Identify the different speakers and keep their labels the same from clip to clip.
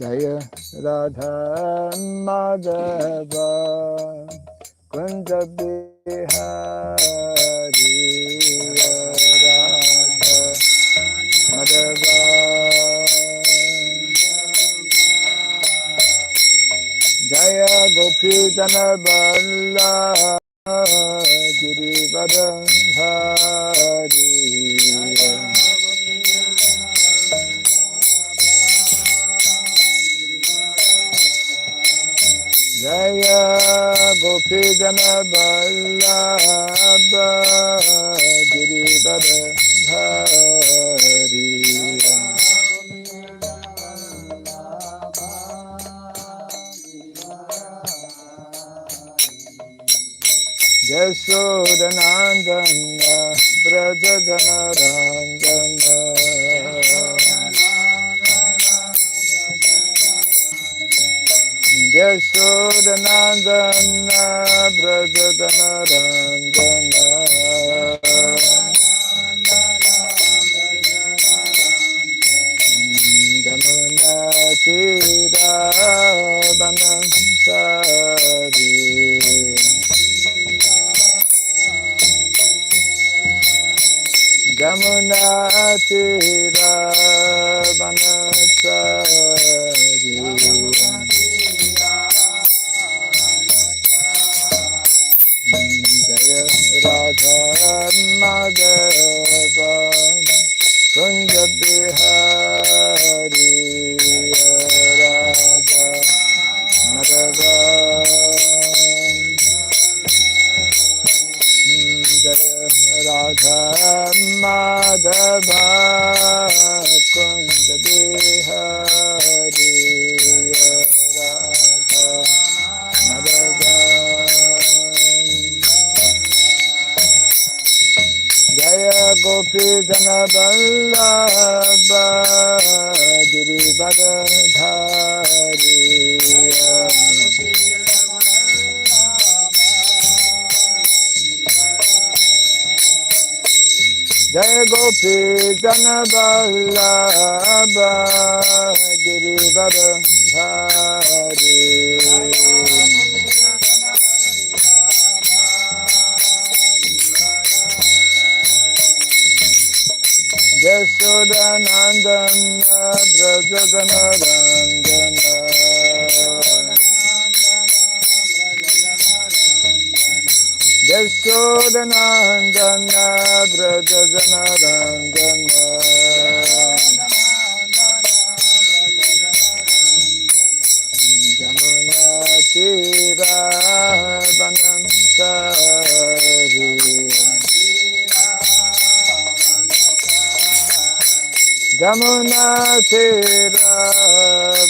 Speaker 1: Jaya Radha Madhava Kunja Bihari Radha Madhava Jaya Gopi Jana Balla Girivardhan Hari Jaya Gopi Jana Vallabha Girivardhan Hari Yashodanandana Braja Janarandana Yashodanandana Braja Janarandana Jamuna Tira Banansari Jamuna Tira Banansari Jaya Radha Madhava Kunja Bihari Radha Madhava Jaya Radha Madhava Kunja Bihari Radha Madhava Jaya Gopi Jana Vallabha Girivardhan Hari Jaya Gopi Jana Vallabha Girivardhan Hari Yashodanandana Braja Janarandana Yashodanandana Braja Janarandana Jamuna Tira Banansari Jamuna Tira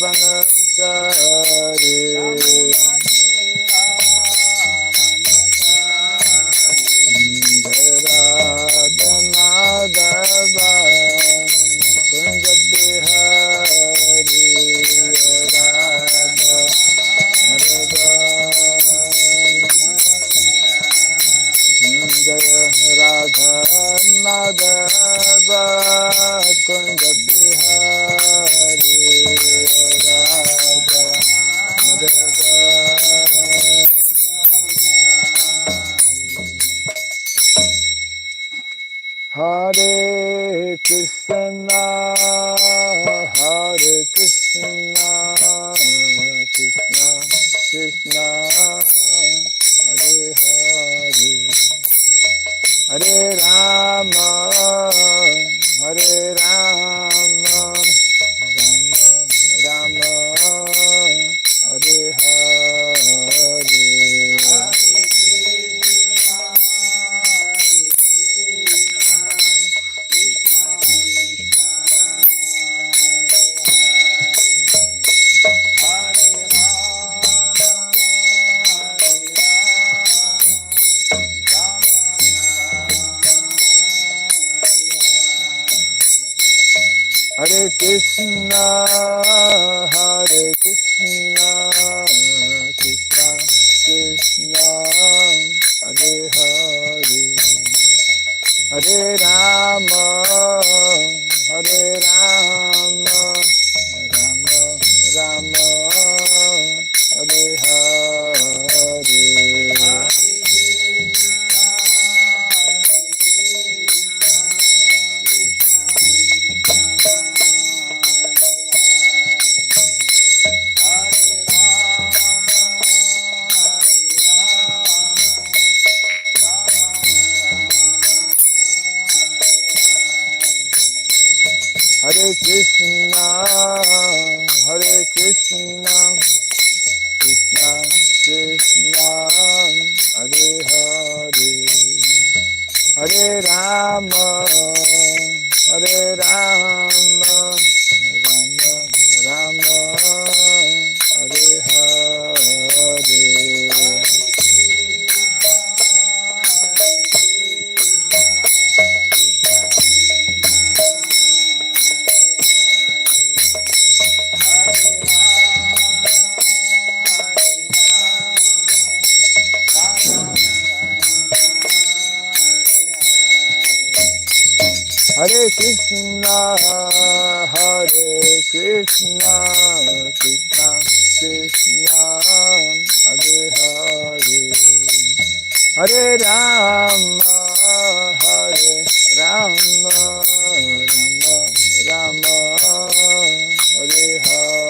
Speaker 1: Banansari Radha Madhava Kunja Bihari Radha Madhava Jaya Radha Madhava Kunja Bihari Radha Madhava Hare Krishna Hare Krishna Krishna Krishna Hare Hare Hare Rama Hare Rama Rama Rama Hare Hare Hare Krishna, Hare Krishna, Krishna Krishna, Hare Hare, Hare Rama, Hare Rama, Rama Rama Hare Hare Hare Krishna, Hare Krishna, Krishna Krishna, Hare Hare, Hare Rama, Hare Rama, Rama Rama, Hare Hare. Hare Krishna, Hare Krishna, Krishna Krishna, Hare Hare, Hare Rama, Hare Rama, Rama Rama, Hare Hare.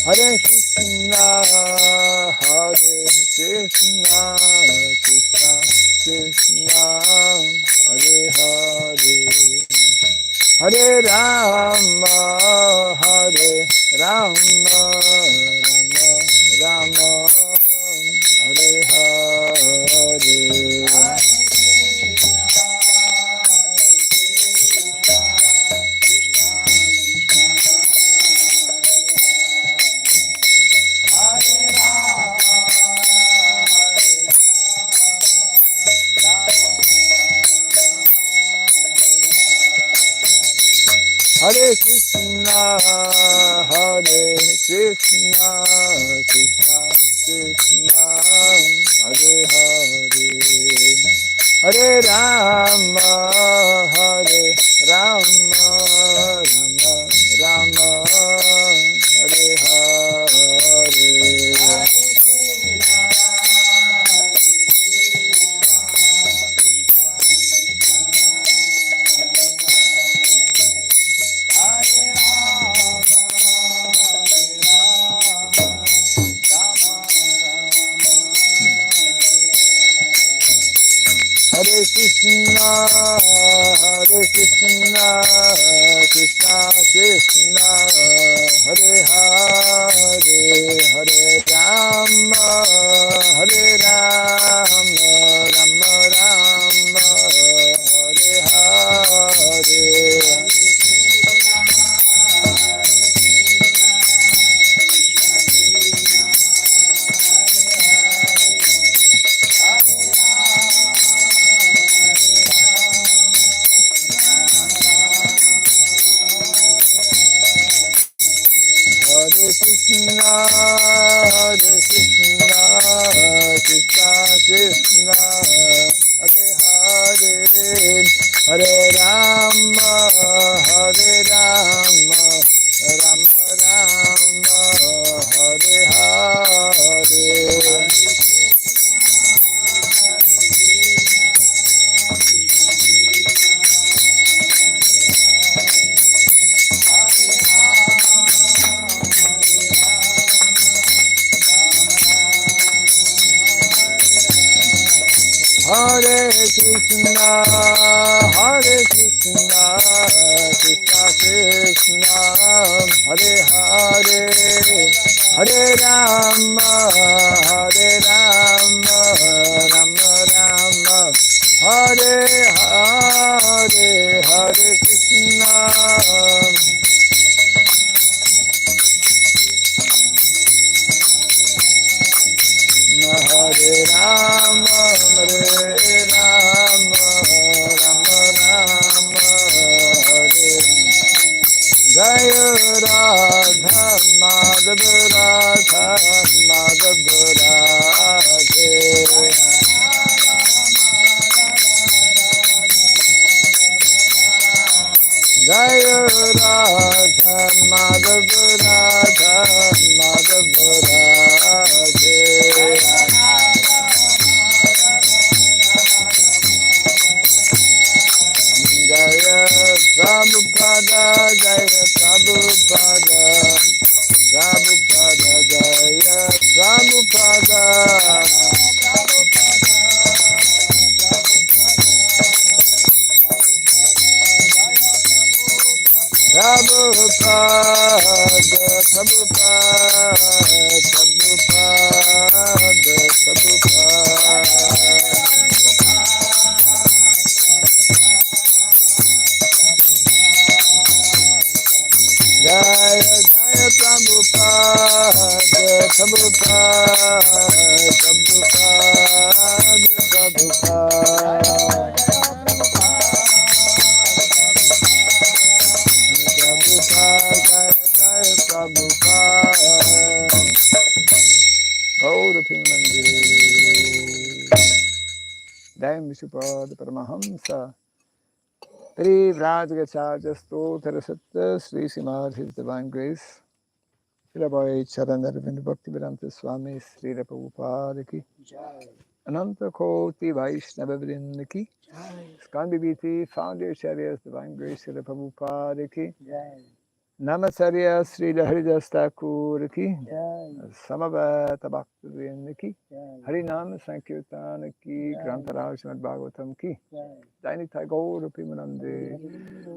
Speaker 1: Hare Krishna, Hare Krishna, Krishna Krishna, Hare Hare, Hare Rama, Hare Rama, Rama Rama, Hare Hare. Hare Krishna, Hare Krishna, Krishna Krishna, Hare Hare, Hare Rama, Hare Rama, Rama Rama, Hare Hare. Hare Krishna, Hare Krishna, Krishna Krishna, Hare Hare, Hare Rama, Hare Rama, Rama Rama, Hare Hare. Hare Krishna, Hare Krishna, Krishna Krishna, Hare Hare, Hare Rama, Hare Rama, Rama Rama, Hare Hare. Hare Krishna, Hare Krishna, Krishna Krishna, Hare Hare, Hare Rama, Hare Rama, Rama Rama, Hare Hare, Hare Krishna. Hare Rama, Rama Rama, Hare Jaya Radha Madhav Radha Madhav Radhe Jaya Radha Madhav Radha Madhav Radhe Jaya Prabhupada Jaya Prabhupada Prabhupada Jaya Prabhupada Prabhupada Jaya Jaya Prabhupada Dai Vishupad Paramahamsa Tri Vrajagacharya Stotra Satta Sri Srimad His Divine Grace Shilabhai Charanarvind Bhakti Vedanta Swami Sri Prabhupada Ki Ananta Koti Vaishnava Vrinda Ki Skandi Biti Founder Charya's Divine Grace Sri Prabhupada Ki Namasarya Sri Haridas Thakur Ki Samavata Bhakti Vrinda Ki Harinam Sankirtan Ki Grantaraj Srimad Bhagavatam Ki Dainitai Gaur Pimanande.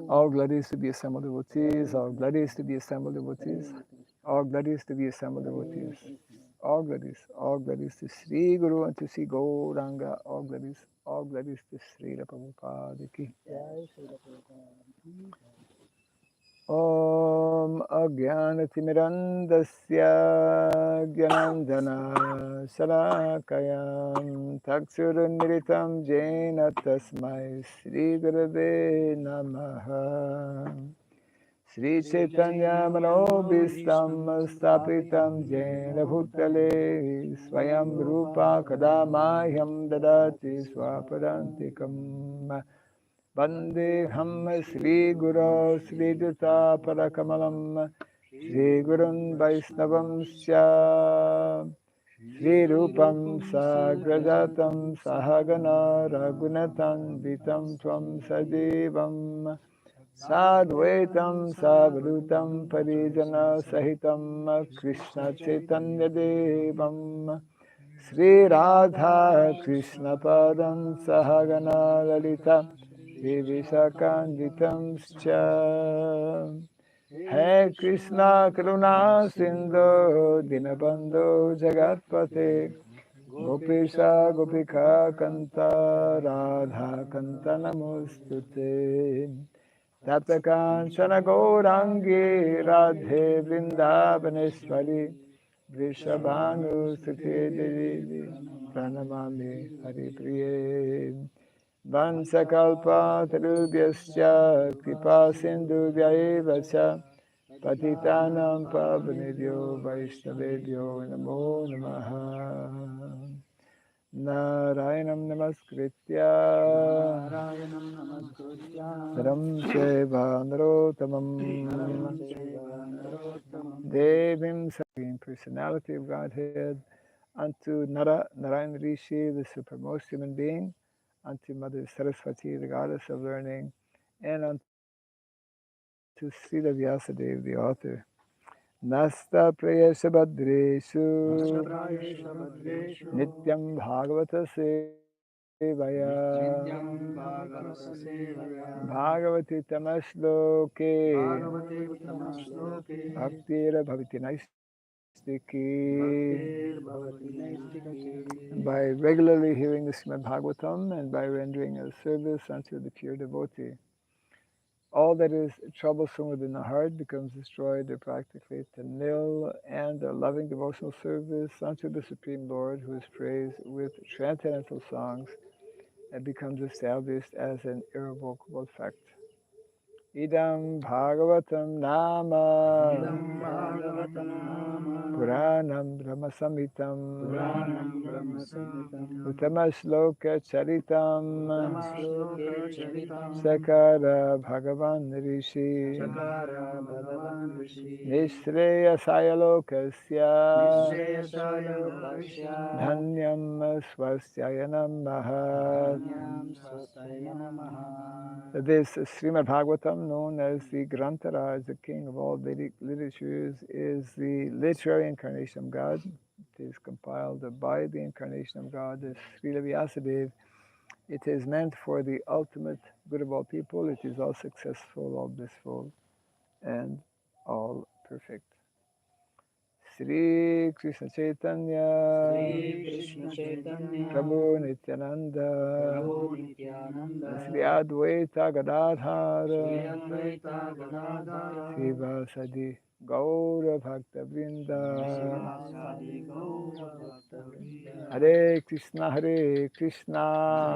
Speaker 1: All glorious to be assembled devotees, all glorious to be assembled devotees, all glorious to be assembled devotees, all glorious to Sri Guru and to Sri Gauranga, all glorious to Sri Prabhupada Ki. Om Agyanatimirandasya Gyanandana Salakayam Taksuruniritam Jena Tasmai Sri Gurave Namaha Sri Chaitanya Manobhistam Stapitam Jena Bhutale Swayam Rupa Kadamayam Dadati Swapadantikam Vandeham Sri Guru Sri Juta Parakamalam Sri Gurun Vaisnavam Sya Sri Rupam Sagrajatam Sahagana Raghunatan Vitam Tvam Sadevam Sadvaitam Savrutam Parijana Sahitam Krishna Chaitanya Devam Sri Radha Krishna Padam Sahagana Lalita Vishakanditam Scha Hey Krishna Karuna Sindhu Dinabandhu Jagatpate Gopesha Gopika Kanta Radha Kanta Namostute Taptakanchana Gaurangi Radhe Vrindavaneshwari Vrishabhanu Sute Devi Pranamami Hari Priye Vansakalpa Tarubhyascha Kripa Sindhubhya eva cha Patitanam Pavanebhyo Vaishnavebhyo Namo Namaha Narayanam Namaskritya Naram Shaiva Narotamam Devim Supreme Personality of Godhead unto Narayan Rishi, the supermost human being, unto Mother Saraswati, the goddess of learning, and unto Srila Vyasadeva, the author. Nasta Prayesha Bhadreshu Nityam Bhagavata Sevaya Bhagavati Tamasloke Bhaktira Bhavati by regularly hearing the Srimad Bhagavatam and by rendering a service unto the pure devotee. All that is troublesome within the heart becomes destroyed or practically to nil, and a loving devotional service unto the Supreme Lord, who is praised with transcendental songs, and becomes established as an irrevocable fact. Idam Bhagavatam Nama
Speaker 2: Idam Bhagavatam Nama
Speaker 1: Puranam Brahma Samhitam
Speaker 2: Puranam Brahma Samhitam
Speaker 1: Uttama Shloka Charitam
Speaker 2: Uttama Charitam
Speaker 1: Sakara Bhagavan Rishi
Speaker 2: Sakara Bhagavan Rishi
Speaker 1: Nishreyasaya Lokasya
Speaker 2: Nishreyasaya Lokasya
Speaker 1: Dhanyam Swasyayanam Mahat.
Speaker 2: Dhanyam Swastaya Namaha.
Speaker 1: This Srimad Bhagavatam, known as the Granthara, the king of all Vedic literatures, is the literary incarnation of God. It is compiled by the incarnation of God, as Srila Vyasadeva. It is meant for the ultimate good of all people. It is all successful, all blissful, and all perfect. Sri Krishna Chaitanya
Speaker 2: Sri Krishna Chaitanya
Speaker 1: Prabhu Nityananda
Speaker 2: Prabhu Nityananda
Speaker 1: Sri Advaita
Speaker 2: Sri
Speaker 1: Gadadhar
Speaker 2: Advaita Gadadhara
Speaker 1: Srivasadi Gaura Bhakta
Speaker 2: Srivasadi Gaura Bhakta Vrinda.
Speaker 1: Hare Krishna Hare Krishna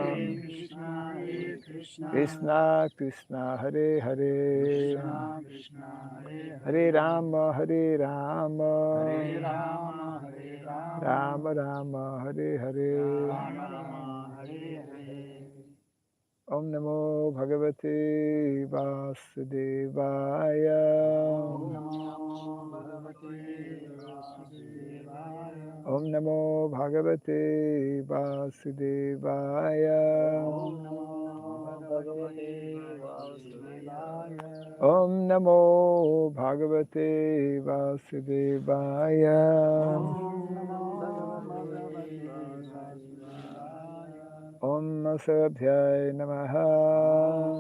Speaker 2: Hare Krishna Hare Krishna
Speaker 1: Krishna Krishna Hare Hare
Speaker 2: Krishna Krishna Hare
Speaker 1: Hare
Speaker 2: Hare
Speaker 1: Rama Hare Rama
Speaker 2: Hare Rama Hare
Speaker 1: Rama
Speaker 2: Rama
Speaker 1: Rama Hare Hare
Speaker 2: Rama Rama Hare Hare.
Speaker 1: Om Namo Bhagavate Vasudevaya
Speaker 2: Om Namo Bhagavate Vasudevaya.
Speaker 1: Om Namo Bhagavate Vasudevaya
Speaker 2: Om Namo Bhagavate Vasudevaya.
Speaker 1: Om Namo Bhagavate Vasudevaya
Speaker 2: Om Namo Bhagavate Vasudevaya.
Speaker 1: Om Sarabhyay Namaha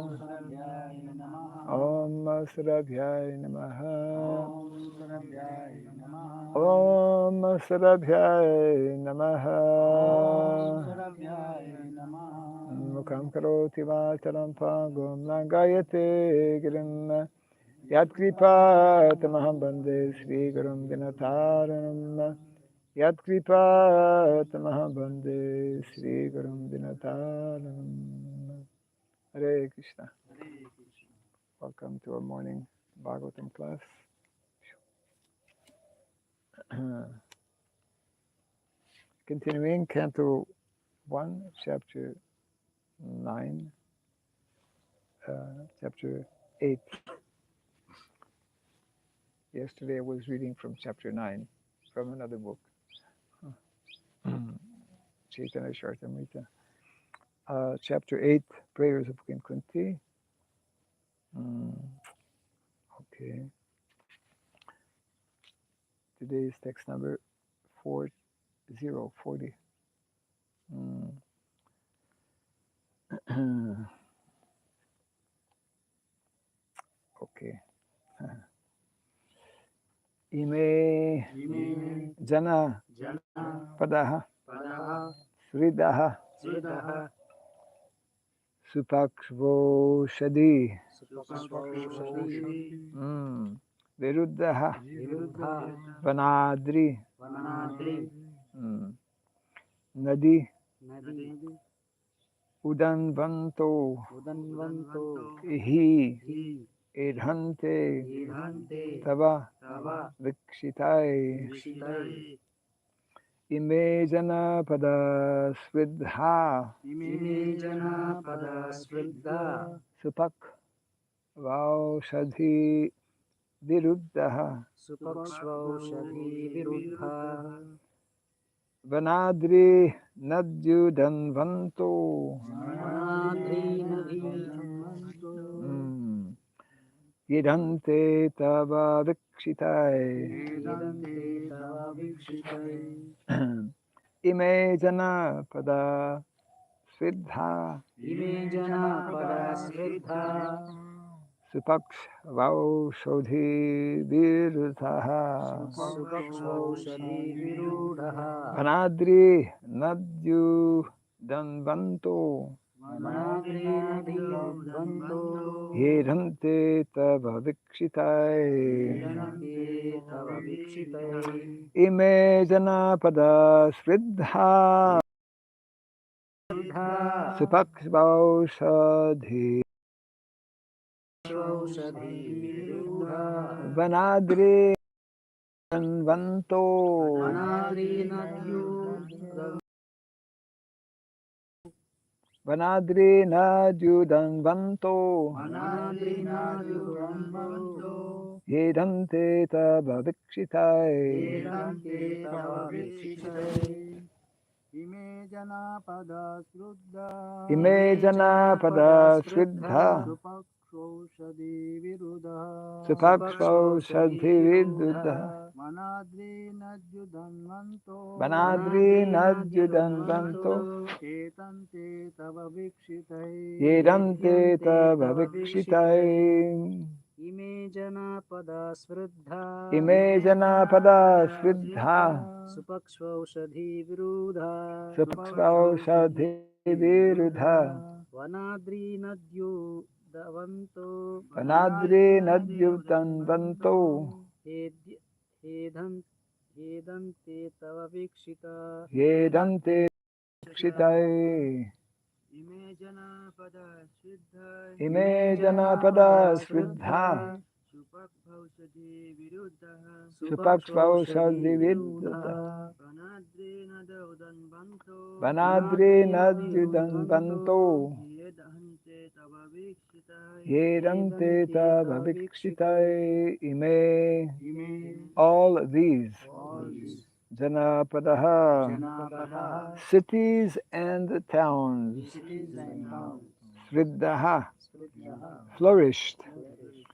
Speaker 2: Om Sarabhyaya Namaha.
Speaker 1: Om Sarabhyay Namaha
Speaker 2: Om Sarabhyaya Namaha.
Speaker 1: Om Sarabhyay Namaha
Speaker 2: Om Sarabhyaya Namaha.
Speaker 1: Mukham karoti vacharam pangum langayate girim Yat kripa tamaham bande Sri Gurum Dinataranam Yat kripa tamaham bande Sri Gurum Dinataranam. Hare Krishna. Welcome to our morning Bhagavatam class. Continuing Canto 1, Chapter 9, Chapter 8. Yesterday I was reading from Chapter 9 from another book, Chaitanya Charitamrita. Chapter 8, Prayers of King Kunti. Okay. Today's text number 4040. Okay. Ime Jana Padaha Sridaha Supakshvo Shadi Viruddaha Vanadri Nadi Udanvanto Ihi Idhante Tava Vikshitai Ime Jana Pada Svidha Supak Vaushadhi Viruddaha Vanadri Nadyudanvanto Yidante Tava Vikshitai Ime Jana Pada Svidha Supaksh Vaushadhi Viruddaha Vanadri Nadyu Danvanto
Speaker 2: Manadrinadyodanto
Speaker 1: Hedante tava vikshitai
Speaker 2: Vedante tava vikshitai
Speaker 1: Ime janapada sriddha
Speaker 2: Buddha
Speaker 1: Supakshvaushadhi
Speaker 2: Svaushadhi Viruddha
Speaker 1: Vanadri Vanto
Speaker 2: Manadrinadyodanto
Speaker 1: Vanadri Nadyudan Vanto
Speaker 2: Manadrinadyodanto
Speaker 1: Hedante tava vikshitai
Speaker 2: Vedante tava vikshitai Ime janapada sruddha
Speaker 1: Ime janapada sriddha
Speaker 2: Supakshaushadhi viruddha
Speaker 1: Supakshvaushadhi viduddha
Speaker 2: Manadri Nadyudanvanto
Speaker 1: Vanadri Nadyudan Vanto
Speaker 2: Etante tava vikshitai
Speaker 1: Hedante tava vikshitai
Speaker 2: Ime janapada sruddha
Speaker 1: Ime janapada sriddha
Speaker 2: Supakshaushadhi viruddha
Speaker 1: Supakshvaushadhi viruddha
Speaker 2: Vanadri Nadyu Davanto
Speaker 1: Vanadri Nadyudan Vanto
Speaker 2: Hedant Hedante Tava Vikshita
Speaker 1: Hedante vikshitai
Speaker 2: Ime Janapada Siddha
Speaker 1: Ime janapada sriddha
Speaker 2: Supakbhaushadhi Viruddha
Speaker 1: Supakshvaushadhi viduddha
Speaker 2: Vanadri Nadaudan Banto
Speaker 1: Vanadri Nadyudan Vanto
Speaker 2: Yedhante Tava Vikshita
Speaker 1: Hedante tava vikshitai Ime
Speaker 2: Ime
Speaker 1: all these
Speaker 2: all these
Speaker 1: Janapadaha
Speaker 2: Janapadaha
Speaker 1: cities and towns
Speaker 2: cities and towns
Speaker 1: Sriddhaha
Speaker 2: Sriddhaha
Speaker 1: flourished
Speaker 2: flourished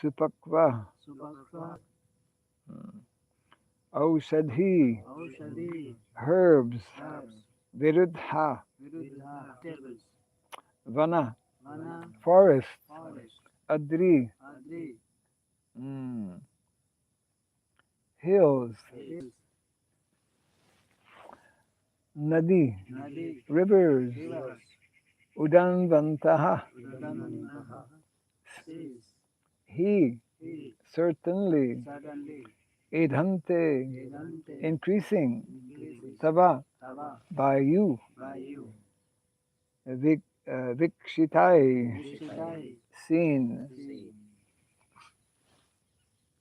Speaker 1: Supakva
Speaker 2: Subhakva
Speaker 1: Aushadhi
Speaker 2: Aushadhi
Speaker 1: herbs
Speaker 2: herbs
Speaker 1: Viruddha
Speaker 2: Viruddha tables
Speaker 1: Vana
Speaker 2: Vana
Speaker 1: forest
Speaker 2: forest
Speaker 1: Adri
Speaker 2: Adri
Speaker 1: mm, hills
Speaker 2: hills
Speaker 1: Nadi
Speaker 2: Nadi
Speaker 1: rivers
Speaker 2: rivers
Speaker 1: Udanvantaha
Speaker 2: Udantaha seas
Speaker 1: he
Speaker 2: he
Speaker 1: certainly
Speaker 2: suddenly
Speaker 1: Edhante
Speaker 2: Vedante
Speaker 1: increasing
Speaker 2: increases
Speaker 1: Tava
Speaker 2: Tava
Speaker 1: by you
Speaker 2: by you
Speaker 1: Vikshitai
Speaker 2: Vishitai
Speaker 1: seen
Speaker 2: see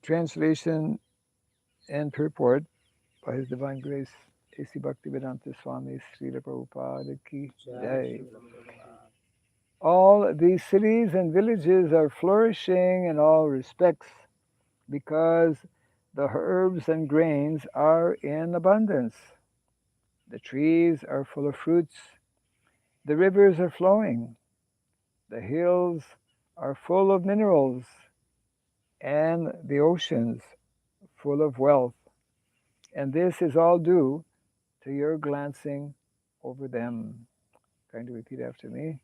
Speaker 1: translation and purport by His Divine Grace A.C. Bhaktivedanta Swami Srila Prabhupada Ki Jai. All these cities and villages are flourishing in all respects because the herbs and grains are in abundance. The trees are full of fruits. The rivers are flowing. The hills are full of minerals. And the oceans full of wealth. And this is all due to your glancing over them. Kind of repeat after me.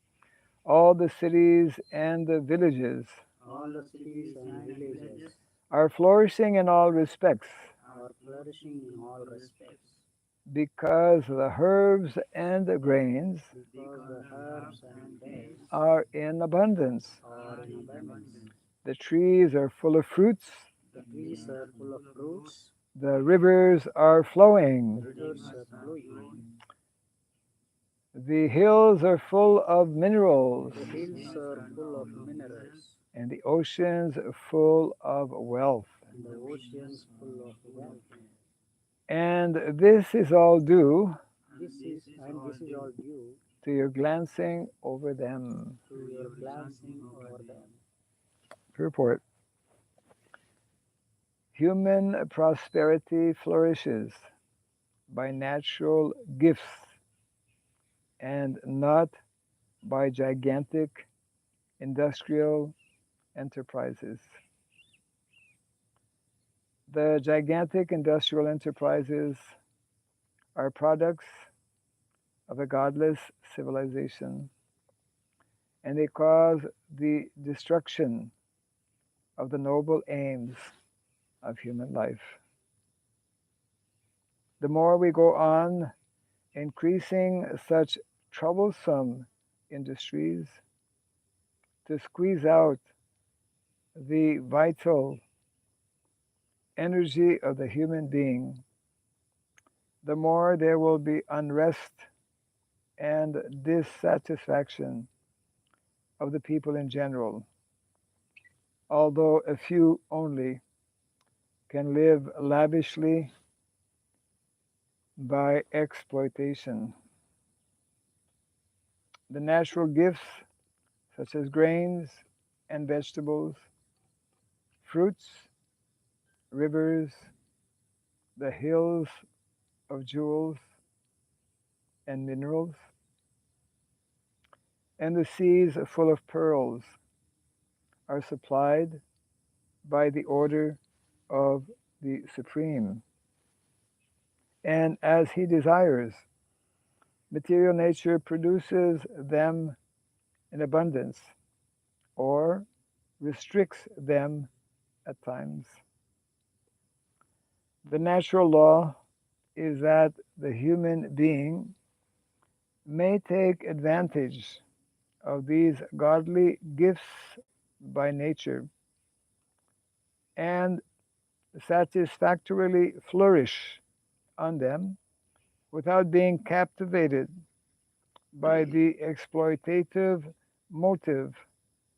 Speaker 1: All the cities and the villages
Speaker 2: all the cities and villages
Speaker 1: are flourishing in all respects
Speaker 2: are flourishing in all respects
Speaker 1: because the herbs and the grains
Speaker 2: because the herbs and grains
Speaker 1: are in abundance.
Speaker 2: are in abundance.
Speaker 1: The trees are full of fruits.
Speaker 2: The trees are full of fruits.
Speaker 1: The rivers are flowing.
Speaker 2: The rivers are flowing.
Speaker 1: The hills are full of minerals.
Speaker 2: The hills are full of minerals.
Speaker 1: And the oceans full of wealth.
Speaker 2: And the oceans full of wealth.
Speaker 1: And this is all due
Speaker 2: This is all due
Speaker 1: to your glancing over them.
Speaker 2: to your glancing over them.
Speaker 1: Purport. Human prosperity flourishes by natural gifts and not by gigantic industrial enterprises. The gigantic industrial enterprises are products of a godless civilization, and they cause the destruction of the noble aims of human life. The more we go on increasing such troublesome industries to squeeze out the vital energy of the human being, the more there will be unrest and dissatisfaction of the people in general, although a few only can live lavishly by exploitation. The natural gifts, such as grains and vegetables, fruits, rivers, the hills of jewels and minerals, and the seas full of pearls, are supplied by the order of the Supreme. And as He desires, material nature produces them in abundance or restricts them at times. The natural law is that the human being may take advantage of these godly gifts by nature and satisfactorily flourish on them without being captivated by the exploitative motive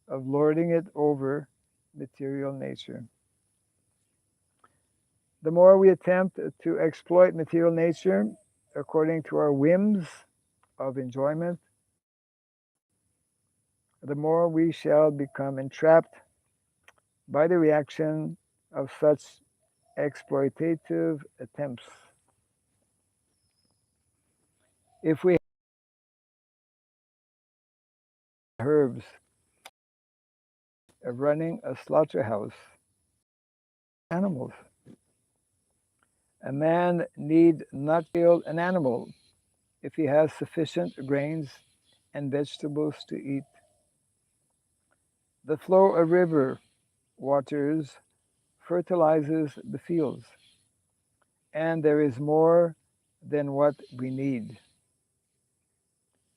Speaker 1: of lording it over material nature. The more we attempt to exploit material nature according to our whims of enjoyment, the more we shall become entrapped by the reaction of such exploitative attempts. If we have herbs of running a slaughterhouse, animals, a man need not kill an animal if he has sufficient grains and vegetables to eat. The flow of river waters fertilizes the fields, and there is more than what we need.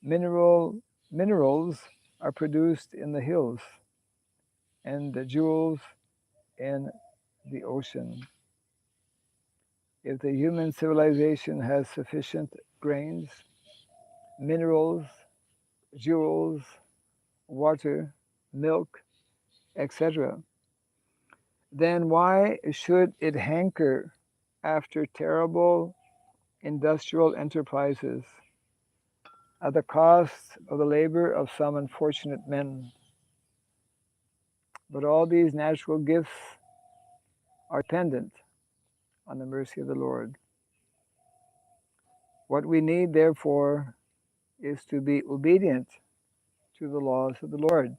Speaker 1: Minerals are produced in the hills, and the jewels in the ocean. If the human civilization has sufficient grains, minerals, jewels, water, milk, etc., then why should it hanker after terrible industrial enterprises at the cost of the labor of some unfortunate men? But all these natural gifts are dependent on the mercy of the Lord. What we need, therefore, is to be obedient to the laws of the Lord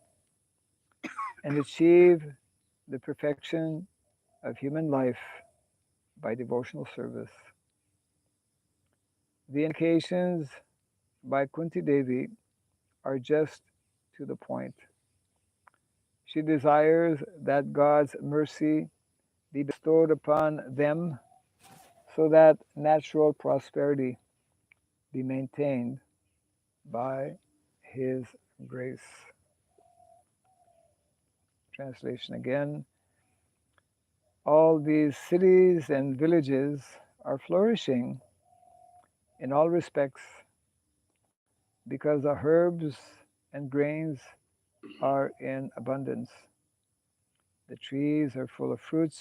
Speaker 1: and achieve the perfection of human life by devotional service. The indications by Kunti Devi are just to the point. She desires that God's mercy be bestowed upon them so that natural prosperity be maintained by His grace. Translation again. All these cities and villages are flourishing in all respects because the herbs and grains are in abundance. The trees are full of fruits.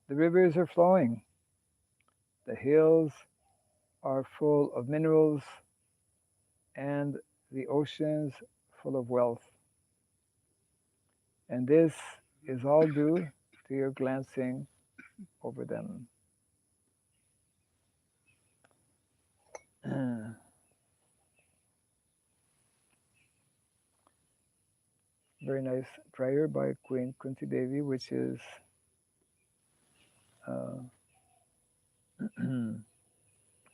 Speaker 1: The rivers are flowing. The hills are full of minerals, and the oceans full of wealth. And this is all due to your glancing over them. Very nice prayer by Queen Kunti Devi, which is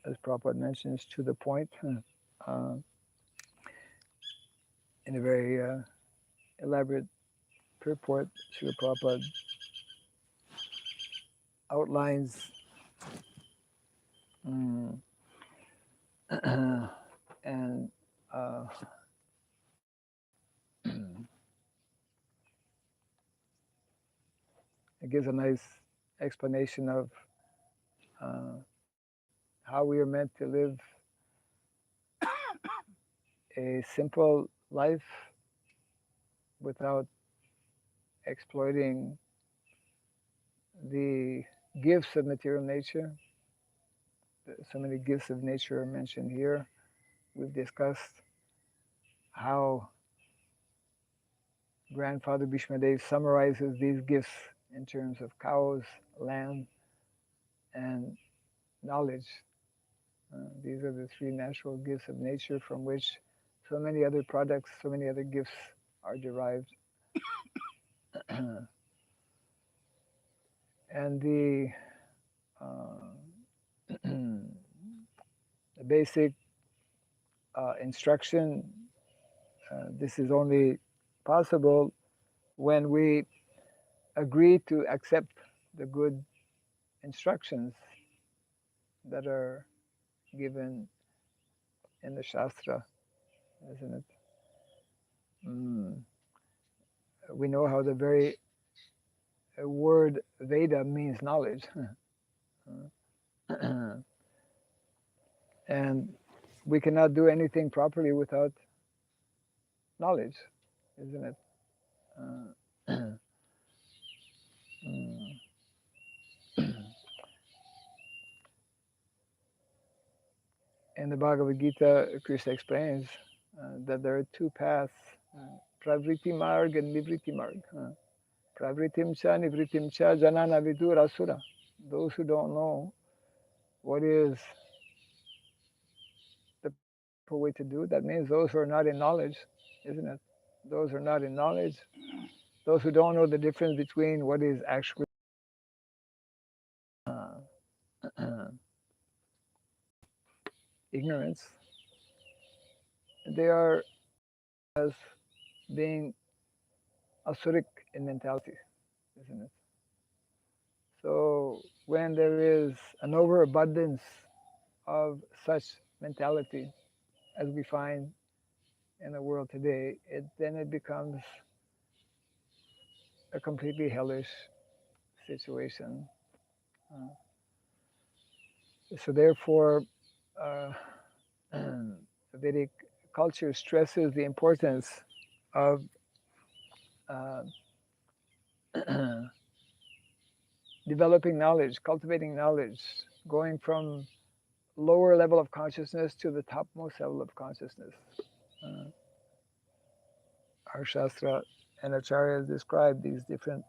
Speaker 1: as Prabhupada mentions, to the point, in a very elaborate purport. Srila Prabhupada outlines and It gives a nice explanation of how we are meant to live a simple life without exploiting the gifts of material nature. So many gifts of nature are mentioned here. We've discussed how Grandfather Bhishmadev summarizes these gifts in terms of cows, land, and knowledge. These are the three natural gifts of nature from which so many other products, so many other gifts are derived. And the basic instruction, this is only possible when we agree to accept the good instructions that are given in the Shastra, isn't it? We know how the very word Veda means knowledge. And we cannot do anything properly without knowledge, isn't it? In the Bhagavad Gita, Krishna explains that there are two paths, pravriti marg and nivriti marg. Pravritim cha nivritim cha janana vidur asura. Those who don't know what is the proper way to do, that means those who are not in knowledge, isn't it? Those who are not in knowledge, those who don't know the difference between what is actually ignorance, they are as being asuric in mentality, isn't it? So when there is an overabundance of such mentality as we find in the world today, then it becomes a completely hellish situation. So therefore, uh, Vedic culture stresses the importance of uh, developing knowledge, cultivating knowledge, going from lower level of consciousness to the topmost level of consciousness. Uh, our Shastra and Acharyas describe these different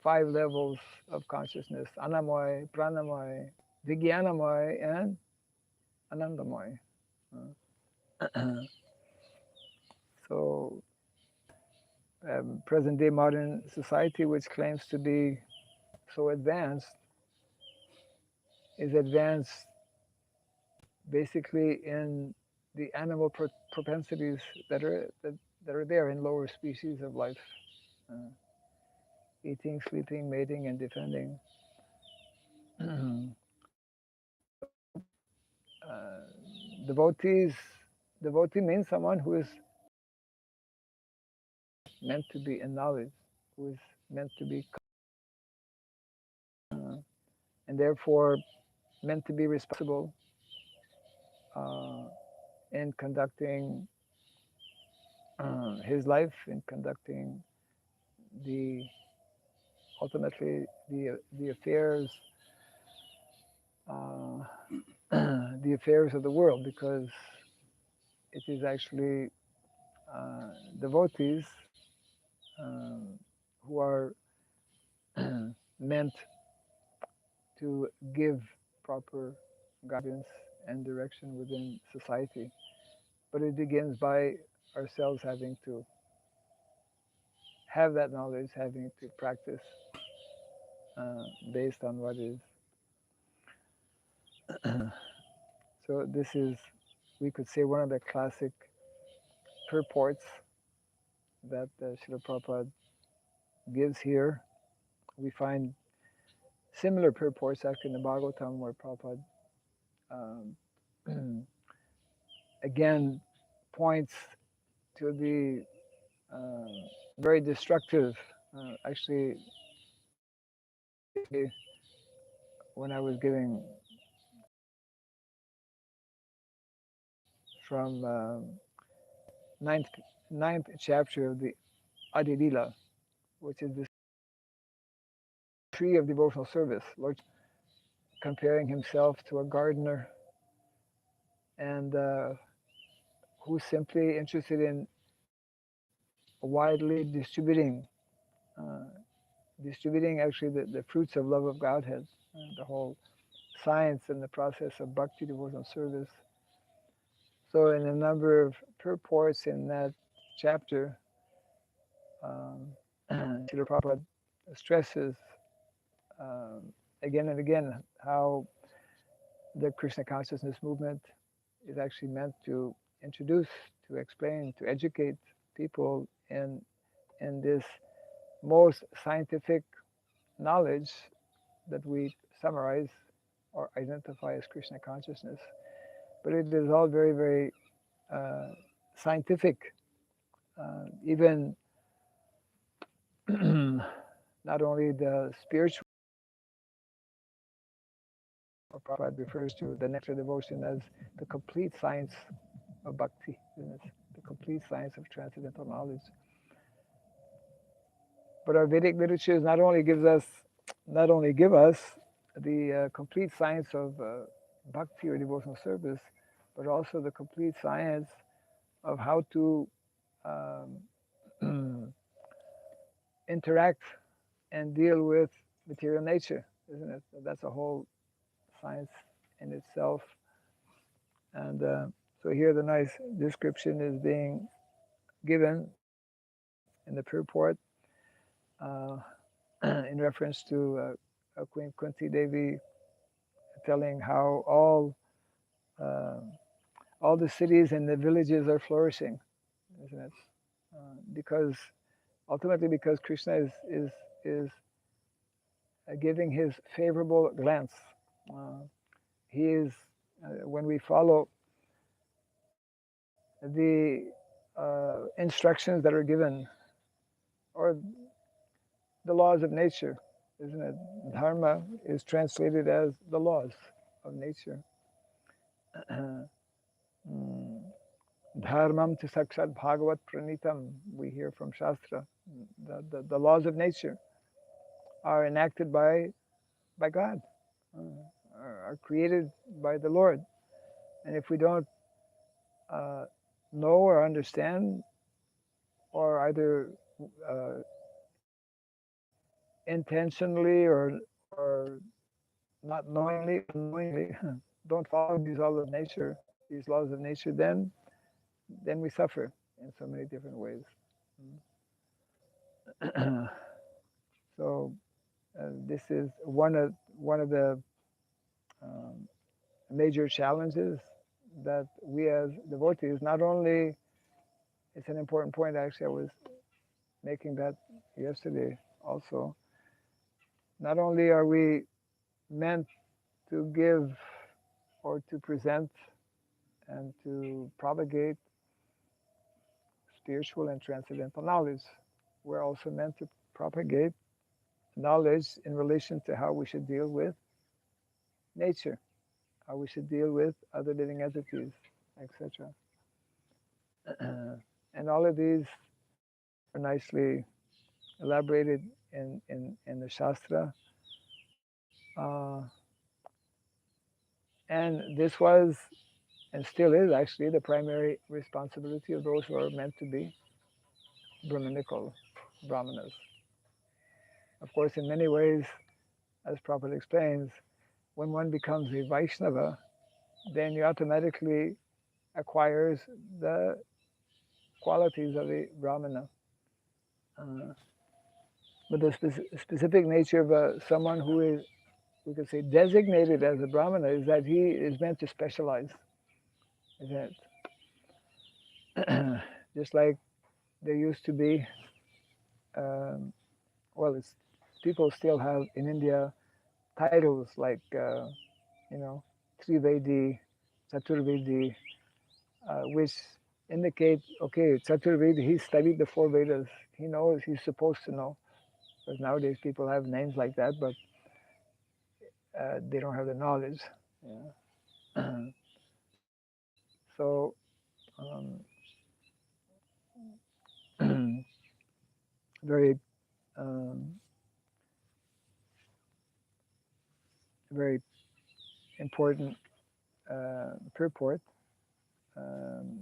Speaker 1: 5 levels of consciousness: Anamoy, Pranamoy, Vijnanamoy, and Anandamoy. So, present day modern society, which claims to be so advanced, is advanced basically in the animal propensities that are there in lower species of life: eating, sleeping, mating, and defending. uh, devotees, devotee means someone who is meant to be in knowledge, who is meant to be, and therefore meant to be responsible uh, in conducting his life, in conducting the ultimately the affairs uh, the affairs of the world, because it is actually devotees um, who are meant to give proper guidance and direction within society. But it begins by ourselves having to have that knowledge, having to practice based on what is. So this is, we could say, one of the classic purports that Srila Prabhupada gives here. We find similar purports actually in the Bhagavatam, where Prabhupada again points to the very destructive, actually when I was giving from ninth ninth chapter of the Adi Lila, which is the tree of devotional service. Lord comparing himself to a gardener and who's simply interested in widely uh, distributing actually the fruits of love of Godhead, the whole science and the process of bhakti devotional service. So, in a number of purports in that chapter, Srila Prabhupada stresses again and again how the Krishna consciousness movement is actually meant to introduce, to explain, to educate people in this most scientific knowledge that we summarize or identify as Krishna consciousness. But it is all very, very scientific. Even not only the spiritual, or Prabhupada refers to the nectar devotion as the complete science of bhakti, the complete science of transcendental knowledge. But our Vedic literatures not only give us the complete science of bhakti or devotional service, but also the complete science of how to interact and deal with material nature, isn't it? That's a whole science in itself. And so here the nice description is being given in the purport uh, in reference to Queen Kunti Devi telling how uh, all the cities and the villages are flourishing, isn't it? Because ultimately, because Krishna is giving his favorable glance. He is when we follow the instructions that are given, or the laws of nature, isn't it? Dharma is translated as the laws of nature. Dharmam to sakshat bhagavat pranitam, we hear from Shastra. The laws of nature are enacted by God, are created by the Lord. And if we don't know or understand, or either intentionally or not knowingly, unknowingly, don't follow these laws of nature, then we suffer in so many different ways. So this is one of the um, major challenges that we as devotees, not only, it's an important point actually, I was making that yesterday also, not only are we meant to give or to present and to propagate spiritual and transcendental knowledge, we're also meant to propagate knowledge in relation to how we should deal with nature, how we should deal with other living entities, etc. And all of these are nicely elaborated in the Shastra. And this was, and still is actually, the primary responsibility of those who are meant to be Brahminical, Brahmanas. Of course, in many ways, as Prabhupada explains, when one becomes a Vaishnava, then you automatically acquires the qualities of a Brahmana. But the specific nature of someone who is, we could say, designated as a Brahmana is that he is meant to specialize. Isn't it? Just like there used to be, well, people still have in India titles like, Trivedi, Chaturvedi, which indicate, okay, Chaturvedi, he studied the four Vedas. He knows, he's supposed to know. Because nowadays people have names like that, but they don't have the knowledge. Yeah. So very um, very important purport um,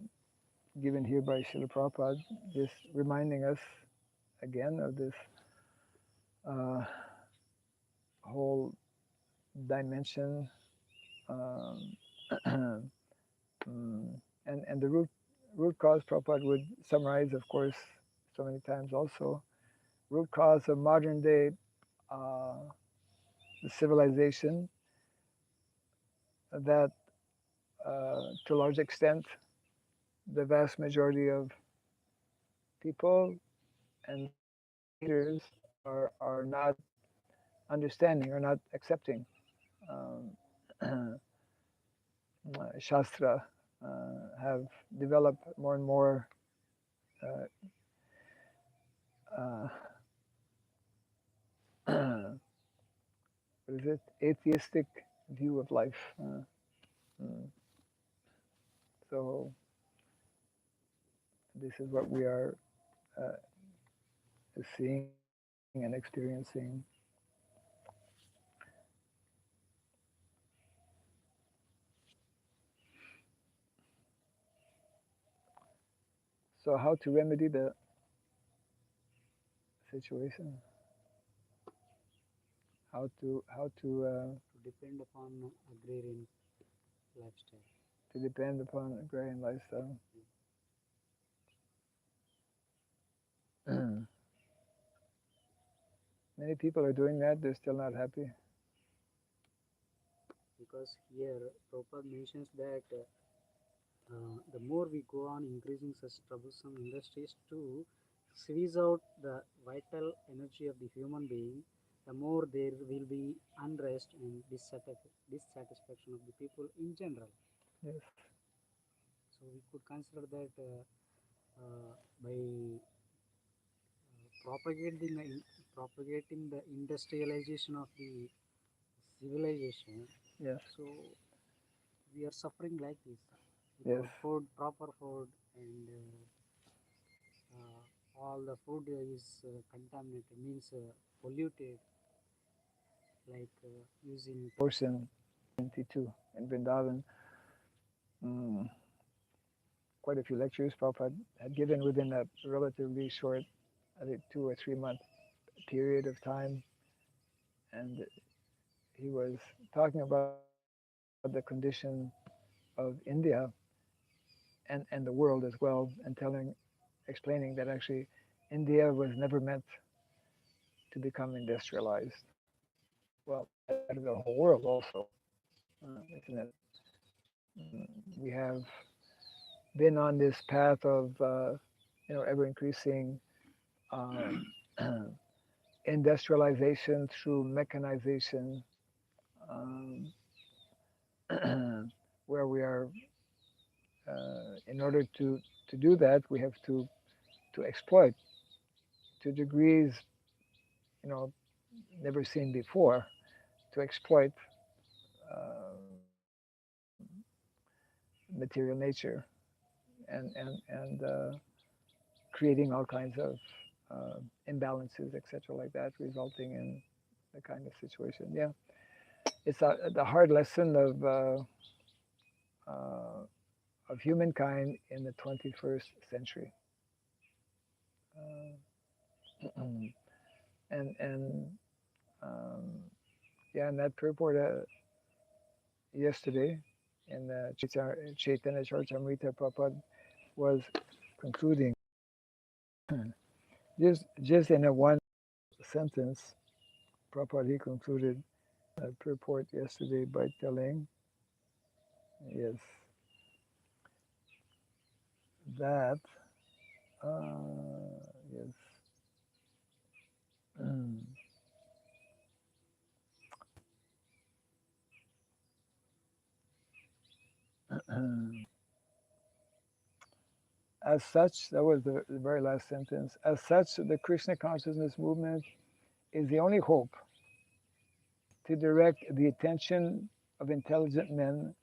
Speaker 1: given here by Srila Prabhupada, just reminding us again of this uh, whole dimension um, and the root cause Prabhupada would summarize, of course, so many times also. Root cause of modern day uh, civilization that, to a large extent, the vast majority of people and leaders are not understanding or not accepting um, Shastra, have developed more and more, uh, uh, what is it, atheistic view of life. Mm. So this is what we are uh, seeing and experiencing. So how to remedy the situation? How to
Speaker 2: to depend upon agrarian lifestyle.
Speaker 1: depend upon agrarian lifestyle. Many people are doing that. They're still not happy.
Speaker 2: Because here Prabhupada mentions that the more we go on increasing such troublesome industries to squeeze out the vital energy of the human being, the more there will be unrest and dissatisfaction of the people in general.
Speaker 1: Yes.
Speaker 2: So we could consider that by propagating propagating the industrialization of the civilization,
Speaker 1: Yes.
Speaker 2: so we are suffering like this
Speaker 1: Yes.
Speaker 2: without food, proper food, and all the food is contaminated, means polluted, like using
Speaker 1: Portion 22 in Vrindavan. Mm, quite a few lectures Prabhupada had given within a relatively short, I think, 2 or 3 month period of time, and he was talking about the condition of India and the world as well, and explaining that actually India was never meant to become industrialized. Well, that is the whole world also, isn't it? We have been on this path of ever increasing um, industrialization through mechanization, um, where we are, in order to do that, we have to exploit to degrees, you know, never seen before, to exploit uh, material nature and creating all kinds of uh, imbalances, etc., like that, resulting in the kind of situation. Yeah, it's the hard lesson of humankind in the 21st century. And um, yeah, and that purport yesterday in the Chaitanya Charitamrita Prabhupada was concluding just in a one sentence. Prabhupada he concluded purport yesterday by telling, yes, that yes. As such, that was the very last sentence. As such, the Krishna consciousness movement is the only hope to direct the attention of intelligent men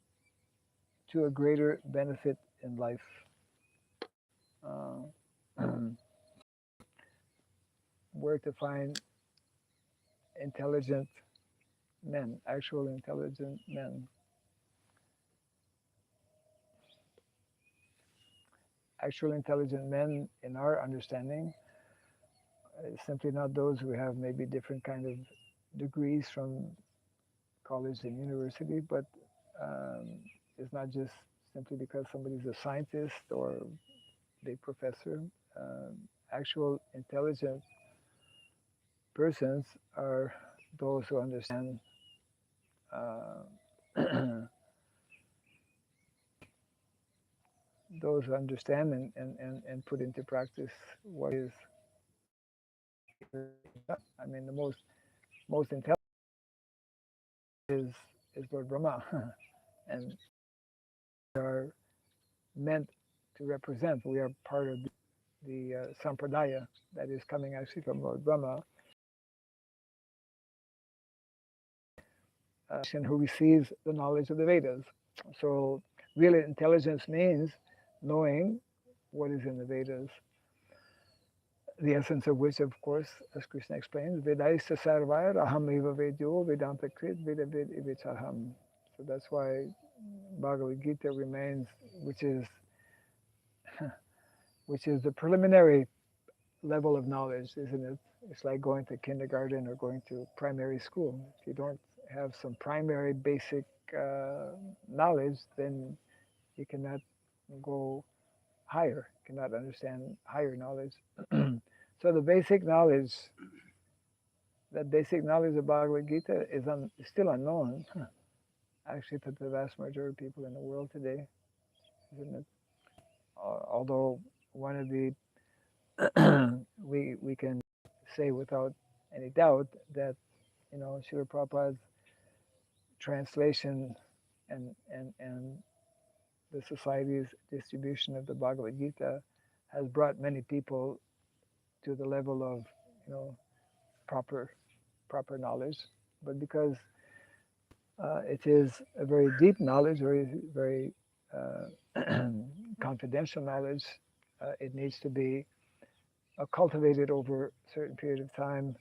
Speaker 1: to a greater benefit in life. Where to find intelligent men, actual intelligent men. Actual intelligent men, in our understanding, simply not those who have maybe different kind of degrees from college and university, but it's not just simply because somebody's a scientist or a professor. Actual intelligent persons are those who understand those who understand and put into practice what is. I mean, the most intelligent is Lord Brahma, and we are meant to represent. We are part of the sampradaya that is coming actually from Lord Brahma, and who receives the knowledge of the Vedas. So, really, intelligence means knowing what is in the Vedas, the essence of which, of course, as Krishna explains, Vedaisa sarvaya aham eva vedyo vedanta krit veda ved ivitaham. So that's why Bhagavad Gita remains, which is the preliminary level of knowledge, isn't it? It's like going to kindergarten or going to primary school. If you don't have some primary basic knowledge, then you cannot go higher, cannot understand higher knowledge. So the basic knowledge, that basic knowledge of Bhagavad Gita is still unknown, actually, to the vast majority of people in the world today, isn't it? Although one of the we can say without any doubt that Srila Prabhupada's translation and the society's distribution of the Bhagavad Gita has brought many people to the level of proper knowledge, but because it is a very deep knowledge, very confidential knowledge, it needs to be cultivated over a certain period of time,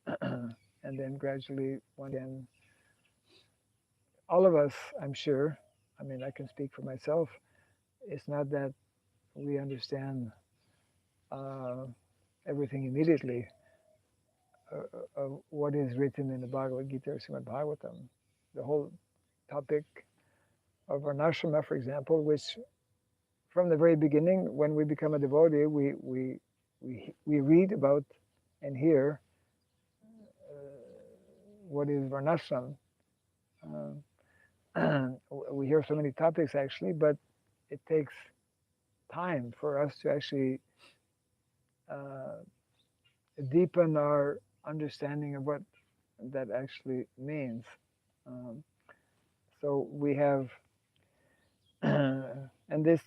Speaker 1: and then gradually one can. All of us, I'm sure, I mean, I can speak for myself, it's not that we understand everything immediately of what is written in the Bhagavad Gita or Srimad Bhagavatam. The whole topic of Varnashrama, for example, which from the very beginning, when we become a devotee, we read about and hear what is Varnashram. We hear so many topics actually, but it takes time for us to actually deepen our understanding of what that actually means. So we have, and this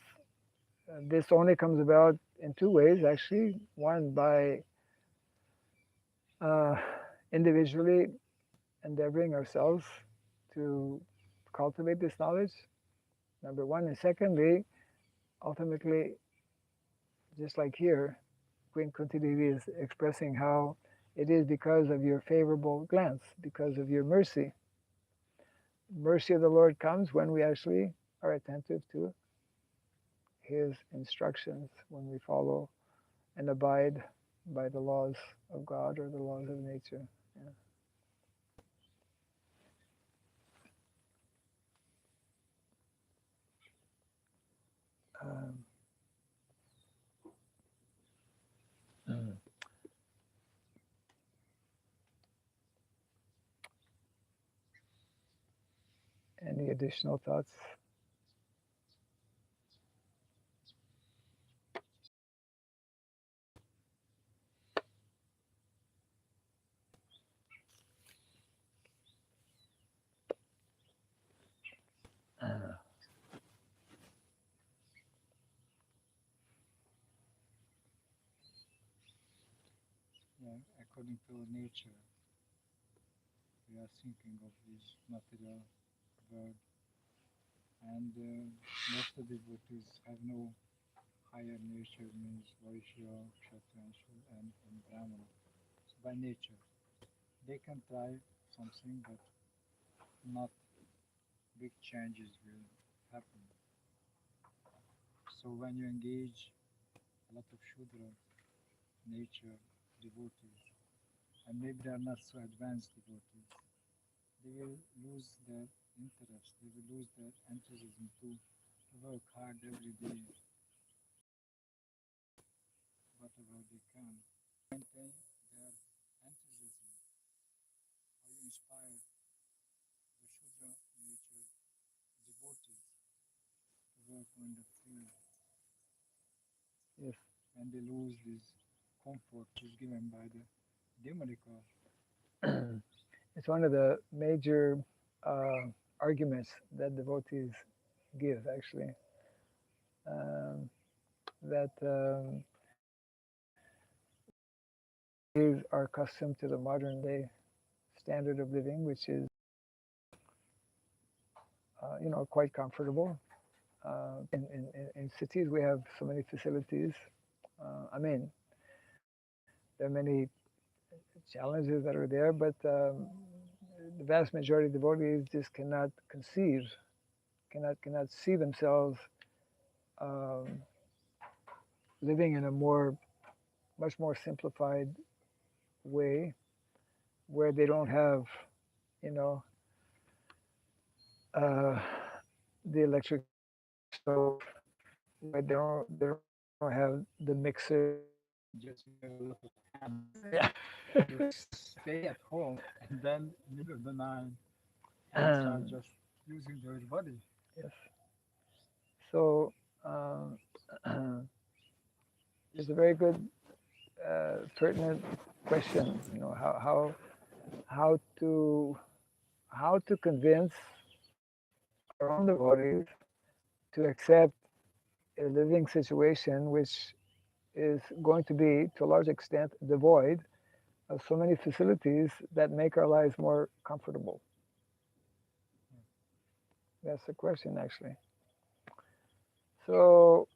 Speaker 1: only comes about in two ways actually. One, by individually endeavoring ourselves to cultivate this knowledge, number one, and secondly, ultimately, just like here, Queen Kunti Devi is expressing how it is because of your favorable glance, because of your mercy. Mercy of the Lord comes when we actually are attentive to His instructions, when we follow and abide by the laws of God or the laws of nature. Yeah. Any additional thoughts?
Speaker 2: According to nature,
Speaker 3: we are thinking of this material world, and most of the devotees have no higher nature, means Vaishya, Kshatriya, and Brahmana. So by nature, they can try something, but not big changes will happen. So when you engage a lot of Shudra nature devotees, and maybe they are not so advanced devotees, they will lose their interest, they will lose their enthusiasm to work hard every day, whatever they can. Maintain their enthusiasm, how you inspire the Shudra nature devotees to work on the field
Speaker 1: Yes.
Speaker 3: when they lose this comfort which is given by the demonic world.
Speaker 1: It's one of the major uh, arguments that devotees give, actually, um, that we are accustomed to the modern day standard of living, which is, quite comfortable. In cities, we have so many facilities. I mean, there are many challenges that are there, but the vast majority of devotees just cannot conceive, cannot see themselves um, living in a much more simplified way, where they don't have, you know, uh, the electric stove, where they don't have the mixer.
Speaker 3: Just you have a lot of hands
Speaker 1: Yeah.
Speaker 3: to stay at home, and then middle of the night hands are just using their body.
Speaker 1: Yes. So um, it's a very good, pertinent question. How to how to convince our own devotees to accept a living situation which is going to be, to a large extent, devoid of so many facilities that make our lives more comfortable. That's the question, actually. So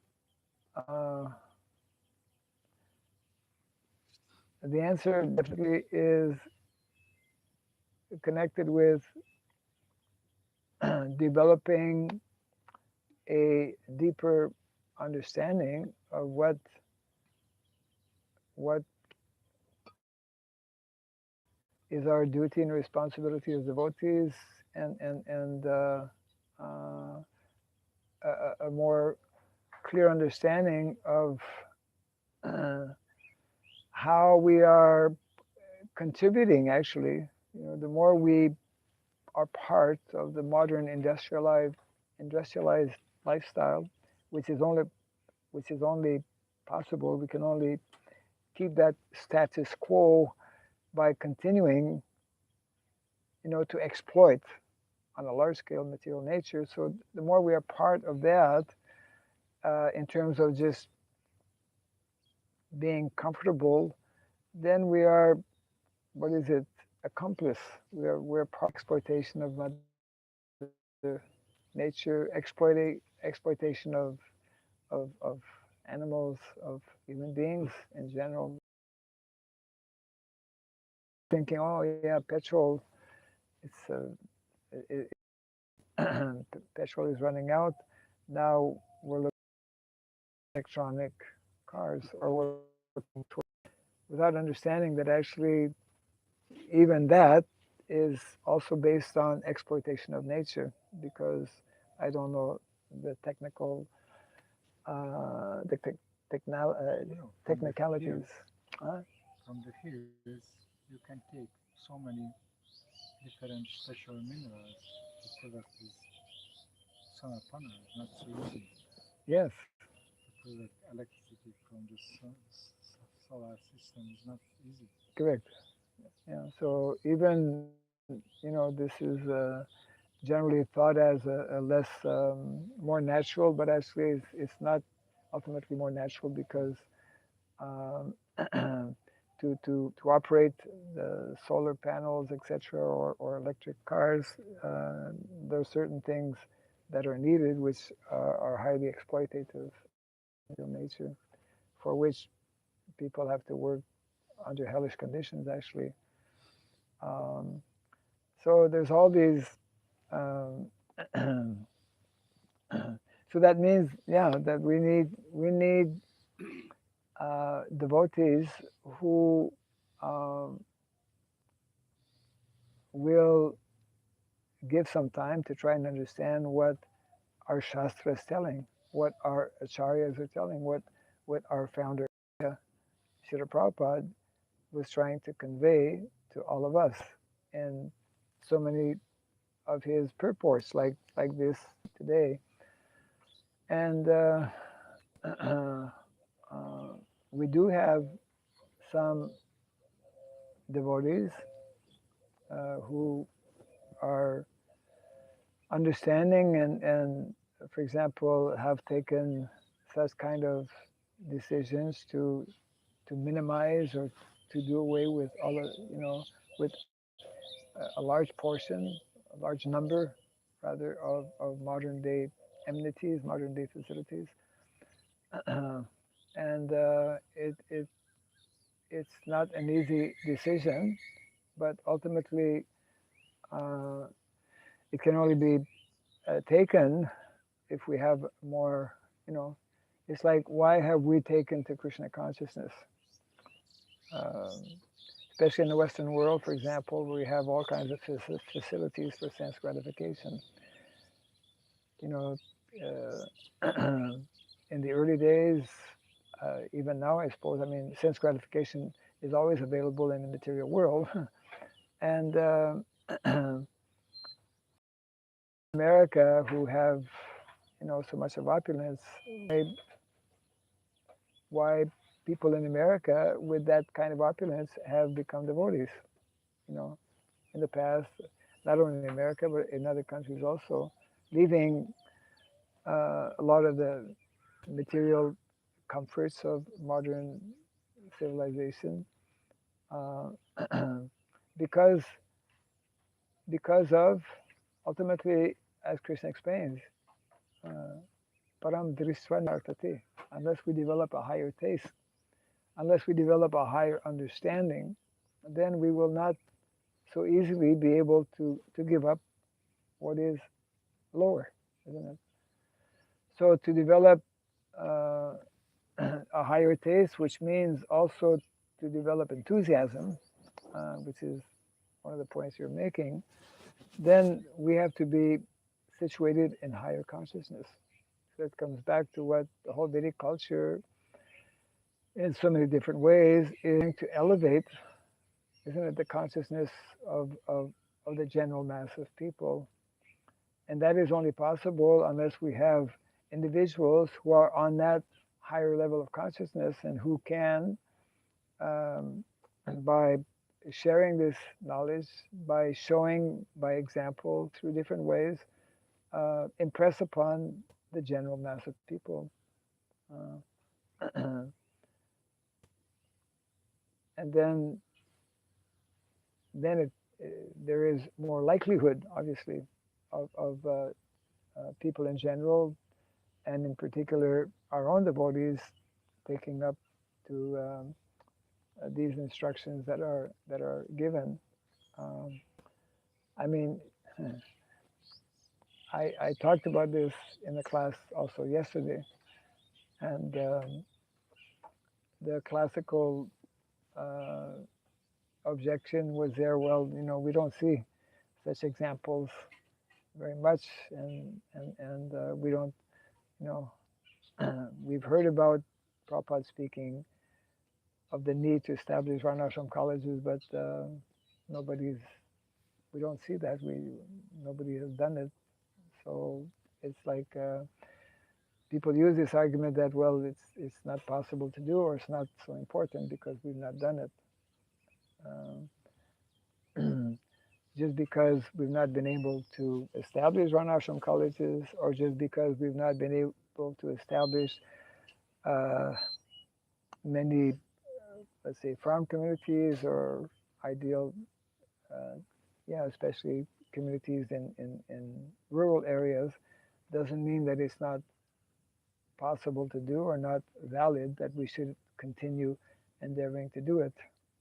Speaker 1: the answer definitely is connected with developing a deeper understanding of what is our duty and responsibility as devotees, and uh, a more clear understanding of uh, how we are contributing. Actually, the more we are part of the modern industrialized lifestyle, which is only which is only possible. We can only keep that status quo by continuing, to exploit on a large scale material nature. So the more we are part of that, in terms of just being comfortable, then we are, what is it, accomplice. We're part of exploitation of Mother Nature, exploitation of animals, of human beings in general. Thinking, oh yeah, petrol, it's it, petrol is running out. Now we're looking at electronic cars, or we're looking toward, without understanding that actually even that is also based on exploitation of nature, because I don't know the technical the
Speaker 3: From the
Speaker 1: technicalities.
Speaker 3: fields,
Speaker 1: Huh?
Speaker 3: from the fields, you can take so many different special minerals to produce this solar panels. Not so easy
Speaker 1: Yes,
Speaker 3: to produce electricity from the solar system is not easy.
Speaker 1: correct. Yeah. So even, this is generally thought as a less, more natural, but actually it's not ultimately more natural, because um, to operate the solar panels, etc., or electric cars. There are certain things that are needed which are highly exploitative in nature, for which people have to work under hellish conditions, actually. Um, so there's all these. Um, so that means, yeah, that we need devotees who um, will give some time to try and understand what our Shastra is telling, what our acharyas are telling, what our founder, Srila Prabhupada, was trying to convey to all of us. And so many of his purports, like this today. And we do have some devotees who are understanding and, for example, have taken such kind of decisions to minimize or to do away with all of, with a large portion, a large number, rather, of modern day amenities, modern day facilities. And it's not an easy decision, but ultimately uh, it can only be taken if we have more, it's like, why have we taken to Krishna consciousness? Um, Especially in the Western world, for example, where we have all kinds of facilities for sense gratification. In the early days, even now, I suppose, I mean, sense gratification is always available in the material world. And America, who have, so much of opulence, why people in America with that kind of opulence have become devotees, in the past, not only in America, but in other countries also, leaving a lot of the material comforts of modern civilization uh, because of, ultimately, as Krishna explains, param drisva nartati, unless we develop a higher taste, unless we develop a higher understanding, then we will not so easily be able to give up what is lower, isn't it? So to develop uh, a higher taste, which means also to develop enthusiasm, which is one of the points you're making, then we have to be situated in higher consciousness. So it comes back to what the whole Vedic culture, in so many different ways, is to elevate, isn't it, the consciousness of the general mass of people. And that is only possible unless we have individuals who are on that higher level of consciousness and who can, by sharing this knowledge, by showing by example through different ways, impress upon the general mass of people. And then there is more likelihood, obviously, of people in general, and in particular our own devotees, taking up to these instructions that are given. Um, I mean, I talked about this in the class also yesterday, and the classical objection was there. Well, we don't see such examples very much, and we don't, you know, we've heard about Prabhupada speaking of the need to establish Varnashram colleges, but we don't see that. Nobody has done it. So it's like people use this argument that, well, it's not possible to do, or it's not so important because we've not done it. Just because we've not been able to establish Varnashram colleges, or just because we've not been able to establish many let's say, farm communities or ideal, especially communities in rural areas, doesn't mean that it's not possible to do or not valid that we should continue endeavoring to do it.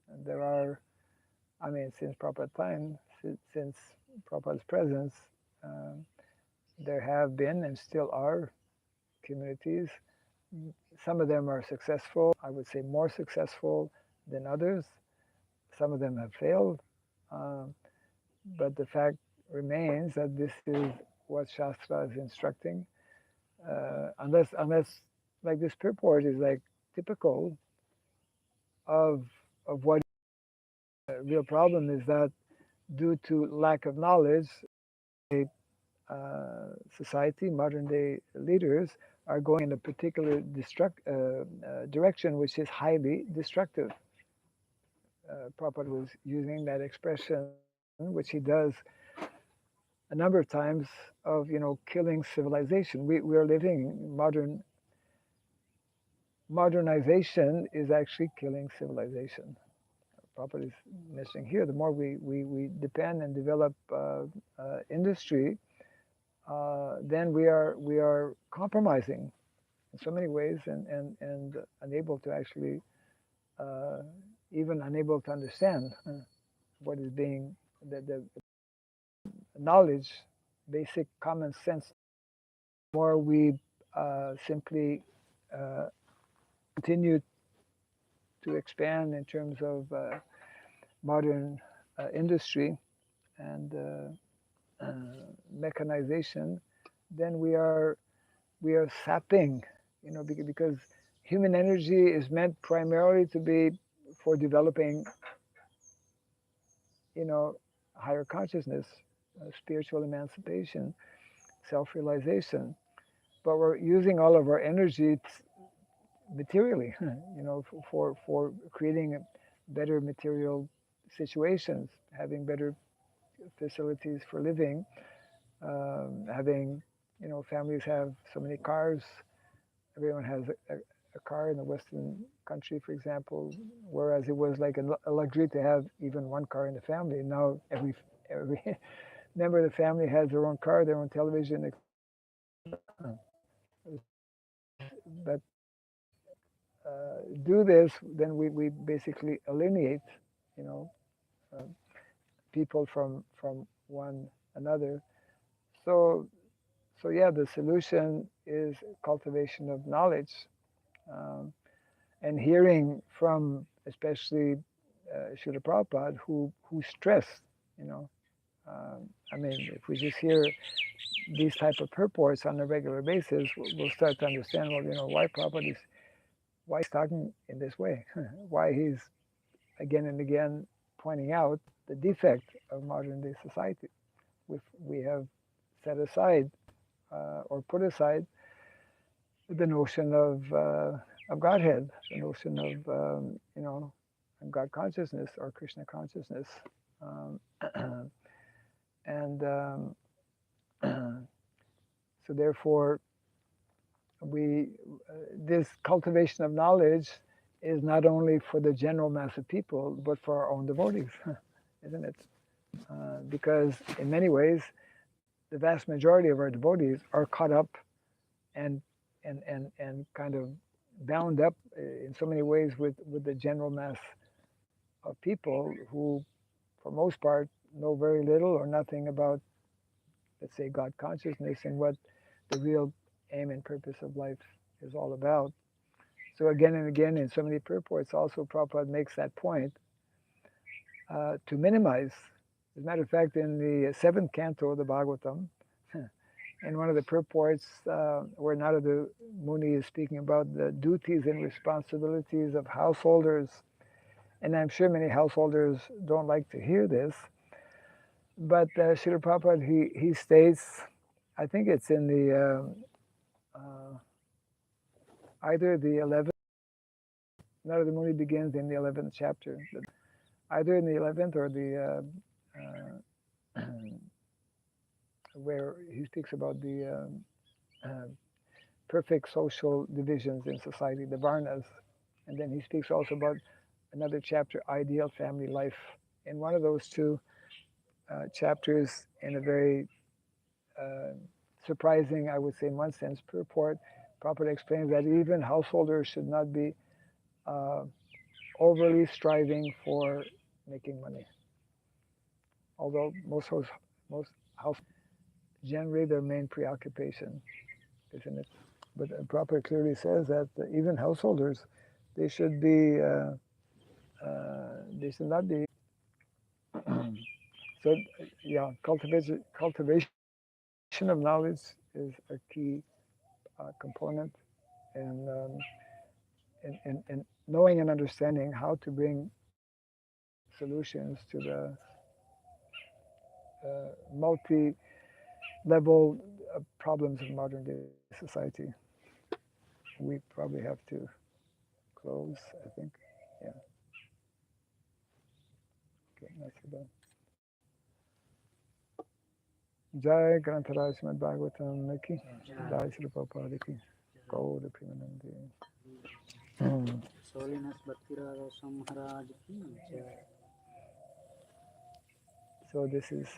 Speaker 1: And there are, I mean, since Prabhupada's time, since Prabhupada's presence, um, there have been and still are communities. Some of them are successful, I would say more successful than others. Some of them have failed. Um, but the fact remains that this is what Shastra is instructing. Unless like this purport is like typical of what the real problem is, that due to lack of knowledge, society, modern day leaders are going in a particular direction which is highly destructive. Prabhupada was using that expression, which he does a number of times, of killing civilization. We are living modernization is actually killing civilization. Prabhupada is mentioning here, the more we depend and develop industry, then we are compromising in so many ways, and unable to actually, even unable to understand what is being, the knowledge, basic common sense. The more we simply continue to expand in terms of modern industry and mechanization, then we are sapping, because human energy is meant primarily to be for developing, higher consciousness, spiritual emancipation, self-realization. But we're using all of our energy materially, for creating better material situations, having better facilities for living, having, families have so many cars. Everyone has a car in the Western country, for example, whereas it was like a luxury to have even one car in the family. Now every member of the family has their own car, their own television. But do this, then we basically alienate, you know, uh, people from one another. So yeah, the solution is cultivation of knowledge, um, and hearing from, especially Srila Prabhupada, who stressed, you know. I mean, if we just hear these type of purports on a regular basis, we'll start to understand, well, why Prabhupada is, why he's talking in this way, why he's again and again pointing out the defect of modern day society. We have set aside or put aside the notion of Godhead, the notion of God consciousness or Krishna consciousness, um, and so therefore we this cultivation of knowledge is not only for the general mass of people, but for our own devotees, isn't it? Because in many ways, the vast majority of our devotees are caught up and kind of bound up in so many ways with the general mass of people who, for most part, know very little or nothing about, let's say, God consciousness and what the real aim and purpose of life is all about. So again and again in so many purports, also Prabhupada makes that point to minimize. As a matter of fact, in the seventh canto of the Bhagavatam, in one of the purports where Narada Muni is speaking about the duties and responsibilities of householders, and I'm sure many householders don't like to hear this, but Srila Prabhupada, he states, I think it's in the either the 11th, Narada Muni begins in the 11th chapter, either in the 11th or the where he speaks about the perfect social divisions in society, the varnas, and then he speaks also about another chapter, Ideal Family Life. In one of those two chapters, in a very surprising, I would say, in one sense, purport, Prabhupada explains that even householders should not be uh, overly striving for making money. Although most house generally their main preoccupation, isn't it? But Prabhupada clearly says that even householders, they should be they should not be. So yeah, cultivation of knowledge is a key component, and in knowing and understanding how to bring solutions to the multi-level problems of modern day society. We probably have to close, I think. Yeah. Okay, that's about. Jai Grantaraj Srimad Bhagavatam Ki. Jai Sri Prabhupada Ki. Gaur Premanande.
Speaker 2: Holiness Bhaktiraj Maharaj ki jai.
Speaker 1: So this is